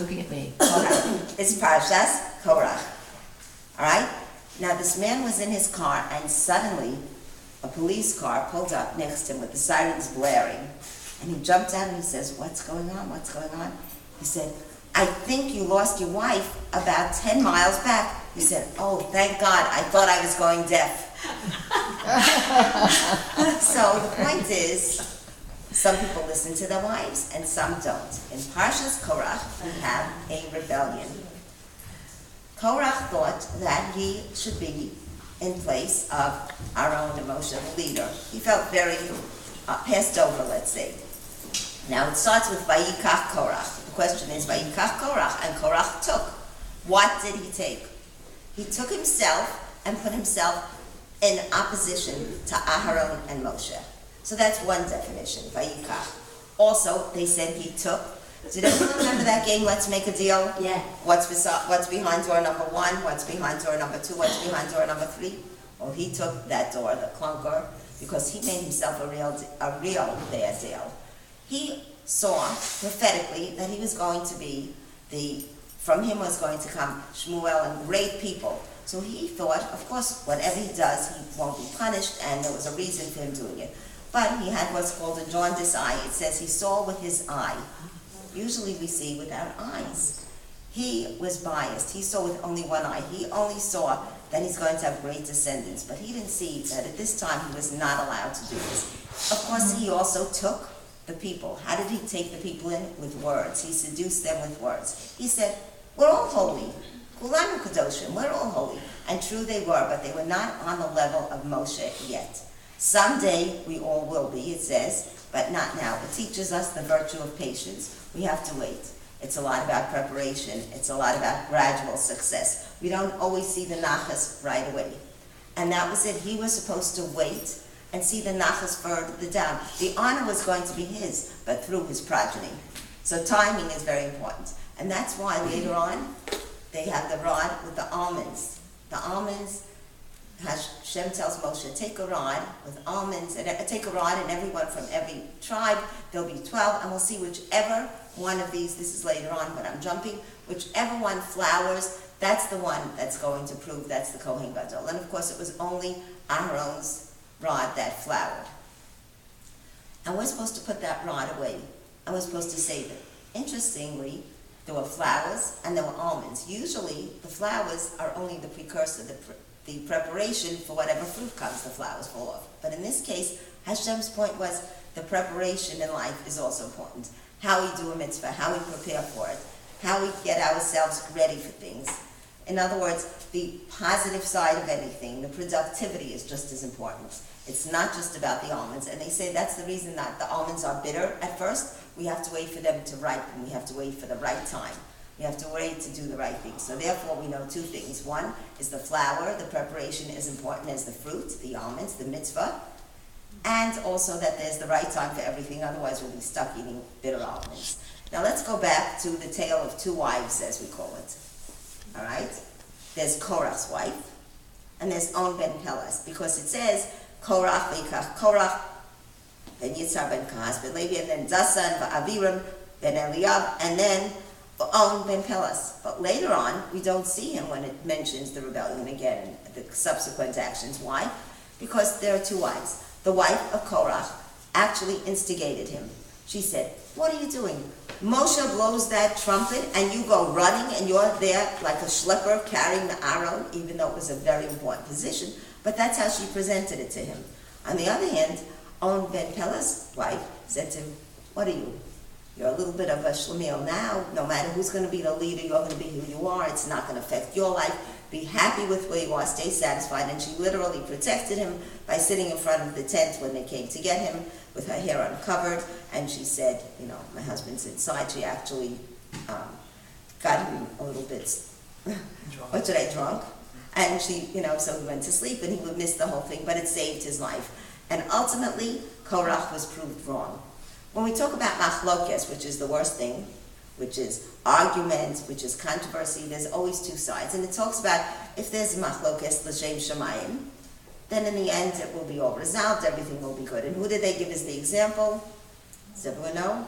looking at me. Korach. It's Parshas Korach. All right? Now this man was in his car and suddenly a police car pulled up next to him with the sirens blaring. And he jumped out and he says, what's going on? What's going on? He said, I think you lost your wife about 10 miles back. He said, oh, thank God, I thought I was going deaf. So the point is, some people listen to their wives and some don't. In Parshas Korach, we have a rebellion. Korach thought that he should be in place of Aaron and Moshe, the leader. He felt very passed over, let's say. Now it starts with Vayikach Korach. The question is, Vayikach Korach, and Korach took. What did he take? He took himself and put himself in opposition to Aharon and Moshe. So that's one definition, Vayikach. Also, they said he took. Did everyone remember that game, Let's Make a Deal? Yeah. What's behind door number 1? What's behind door number 2? What's behind door number 3? Well, he took that door, the clunker, because he made himself a real bad deal. He saw prophetically that he was going to be from him was going to come Shmuel and great people. So he thought, of course, whatever he does, he won't be punished, and there was a reason for him doing it. But he had what's called a jaundiced eye. It says he saw with his eye. Usually we see with our eyes. He was biased. He saw with only one eye. He only saw that he's going to have great descendants, but he didn't see that at this time he was not allowed to do this. Of course, he also took the people. How did he take the people in? With words. He seduced them with words. He said, we're all holy. Kulanu Kadoshim, we're all holy. And true they were, but they were not on the level of Moshe yet. Someday we all will be, it says, but not now. It teaches us the virtue of patience. We have to wait. It's a lot about preparation. It's a lot about gradual success. We don't always see the nachas right away. And that was it. He was supposed to wait and see the nachas further down. The honor was going to be his, but through his progeny. So timing is very important. And that's why later on, they have the rod with the almonds. The almonds, Hashem tells Moshe, take a rod with almonds, and take a rod and everyone from every tribe. There'll be 12, and we'll see whichever one of these, this is later on, but I'm jumping, whichever one flowers, that's the one that's going to prove that's the Kohen Gadol. And of course, it was only Aaron's rod that flowered. And we're supposed to put that rod away, and we're supposed to save it. Interestingly, there were flowers and there were almonds. Usually, the flowers are only the precursor, the preparation for whatever fruit comes, the flowers fall off. But in this case, Hashem's point was the preparation in life is also important. How we do a mitzvah, how we prepare for it, how we get ourselves ready for things. In other words, the positive side of anything, the productivity is just as important. It's not just about the almonds. And they say that's the reason that the almonds are bitter at first. We have to wait for them to ripen. We have to wait for the right time. We have to wait to do the right thing. So therefore, we know two things. One is the flour. The preparation is important as the fruit, the almonds, the mitzvah. And also that there's the right time for everything. Otherwise, we'll be stuck eating bitter almonds. Now let's go back to the tale of two wives, as we call it. All right? There's Korach's wife, and there's On ben Pelas, because it says Korach, Vayikach Korach, ben Yitzhar ben Kahas ben Levi, and then Dasan, Aviram ben Eliab, and then On ben Pelas. But later on, we don't see him when it mentions the rebellion again, the subsequent actions. Why? Because there are two wives. The wife of Korach actually instigated him. She said, what are you doing? Moshe blows that trumpet and you go running and you're there like a schlepper carrying the Aaron, even though it was a very important position. But that's how she presented it to him. On the other hand, On ben Pelas' wife said to him, what are you? You're a little bit of a shlemiel now. No matter who's going to be the leader, you're going to be who you are. It's not going to affect your life. Be happy with where you are. Stay satisfied. And she literally protected him by sitting in front of the tent when they came to get him with her hair uncovered. And she said, my husband's inside. She actually got him a little bit, drunk. And she, so he went to sleep and he would miss the whole thing, but it saved his life. And ultimately, Korach was proved wrong. When we talk about machlokes, which is the worst thing, which is argument, which is controversy, there's always two sides. And it talks about if there's machlokes l'shem shamayim, then in the end it will be all resolved, everything will be good. And who did they give as the example? Does everyone know?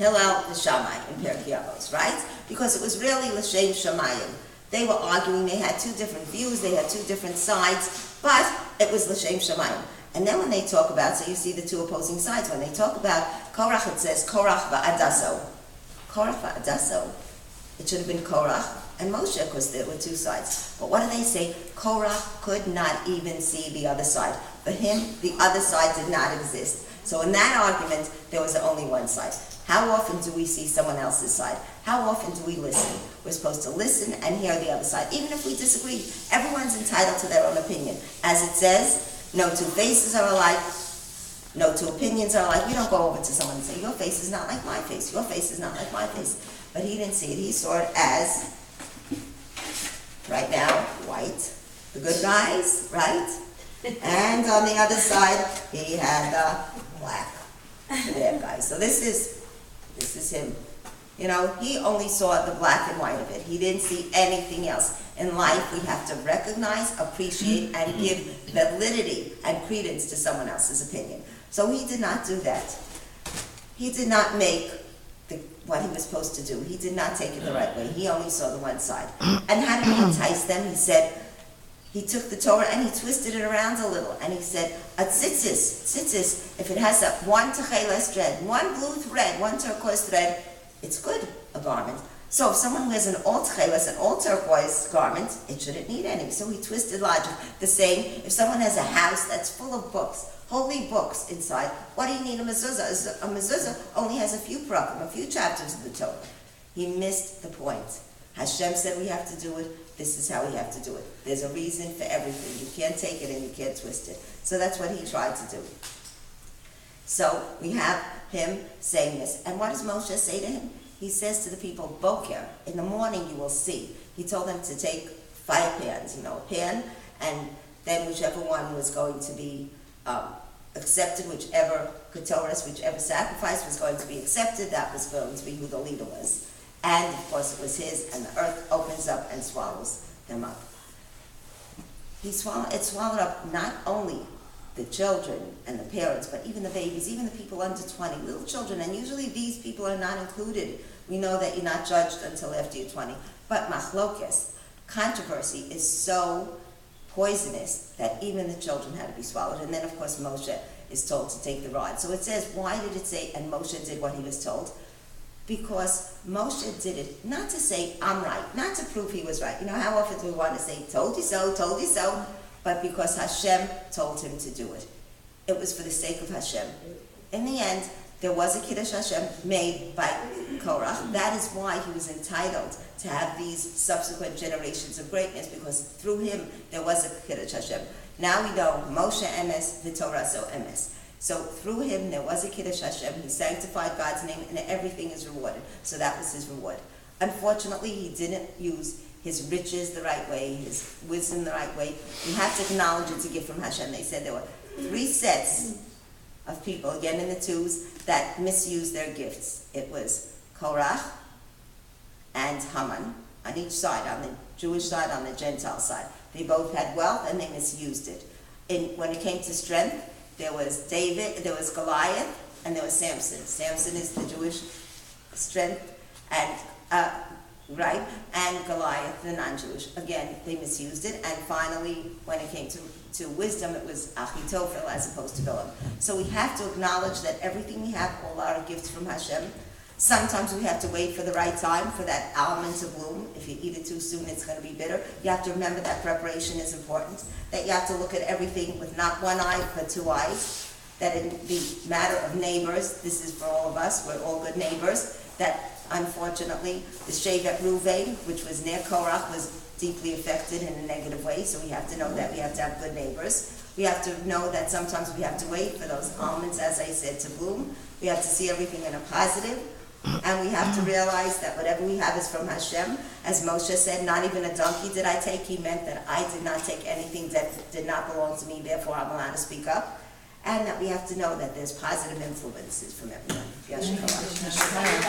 Hillel v'Shammai in Pirkei Avos, right? Because it was really l'shem shamayim. They were arguing, they had two different views, they had two different sides, but it was l'shem shamayim. And then when they talk about, so you see the two opposing sides, when they talk about Korach, it says Korach va'adaso. Korach va'adaso. It should have been Korach and Moshe, because there were two sides. But what do they say? Korach could not even see the other side. For him, the other side did not exist. So in that argument, there was only one side. How often do we see someone else's side? How often do we listen? We're supposed to listen and hear the other side, even if we disagree. Everyone's entitled to their own opinion. As it says, no two faces are alike, no two opinions are alike. We don't go over to someone and say, your face is not like my face, your face is not like my face. But he didn't see it. He saw it as, right now, white, the good guys, right? And on the other side, he had black, the bad guys. So this is him. You know, he only saw the black and white of it. He didn't see anything else. In life, we have to recognize, appreciate, and give validity and credence to someone else's opinion. So he did not do that. He did not make what he was supposed to do. He did not take it the right way. He only saw the one side. And how did he entice them? He said, he took the Torah and he twisted it around a little. And he said, a tzitzis, if it has a one techeles thread, one blue thread, one turquoise thread, it's good, a garment. So if someone wears an all techeles, an all turquoise garment, it shouldn't need any. So he twisted logic. The same, if someone has a house that's full of books, holy books inside, what do you need a mezuzah? A mezuzah only has a few parakim, a few chapters of the Torah. He missed the point. Hashem said we have to do it. This is how we have to do it. There's a reason for everything. You can't take it and you can't twist it. So that's what he tried to do. So we have him saying this. And what does Moshe say to him? He says to the people, Boker, in the morning you will see. He told them to take 5 pans, a pan, and then whichever one was going to be accepted, whichever ketoras, whichever sacrifice was going to be accepted, that was going to be who the leader was. And of course it was his, and the earth opens up and swallows them up. It swallowed up not only the children and the parents, but even the babies, even the people under 20, little children, and usually these people are not included. We know that you're not judged until after you're 20. But machlokes, controversy, is so poisonous that even the children had to be swallowed. And then of course Moshe is told to take the rod. So it says, why did it say, and Moshe did what he was told? Because Moshe did it not to say, I'm right, not to prove he was right. How often do we want to say, told you so, but because Hashem told him to do it. It was for the sake of Hashem. In the end, there was a Kiddush Hashem made by Korach. That is why he was entitled to have these subsequent generations of greatness, because through him there was a Kiddush Hashem. Now we know Moshe emes, the Torah so emes. So through him there was a Kiddush Hashem. He sanctified God's name, and everything is rewarded. So that was his reward. Unfortunately, he didn't use his riches the right way, his wisdom the right way. We have to acknowledge it's a gift from Hashem. They said there were 3 sets of people, again in the 2s, that misused their gifts. It was Korach and Haman on each side, on the Jewish side, on the Gentile side. They both had wealth and they misused it. When it came to strength, there was David, there was Goliath, and there was Samson. Samson is the Jewish strength, and and Goliath, the non-Jewish. Again, they misused it. And finally, when it came to wisdom, it was Achitophel as opposed to Bilam. So we have to acknowledge that everything we have, all our gifts from Hashem. Sometimes we have to wait for the right time for that almond to bloom. If you eat it too soon, it's going to be bitter. You have to remember that preparation is important, that you have to look at everything with not one eye, but 2 eyes, that in the matter of neighbors, this is for all of us, we're all good neighbors, that unfortunately, the Shevet Ruvain, which was near Korach, was deeply affected in a negative way, so we have to know that we have to have good neighbors. We have to know that sometimes we have to wait for those almonds, as I said, to bloom. We have to see everything in a positive. And we have to realize that whatever we have is from Hashem. As Moshe said, not even a donkey did I take. He meant that I did not take anything that did not belong to me, therefore I'm allowed to speak up. And that we have to know that there's positive influences from everyone. Yashikah.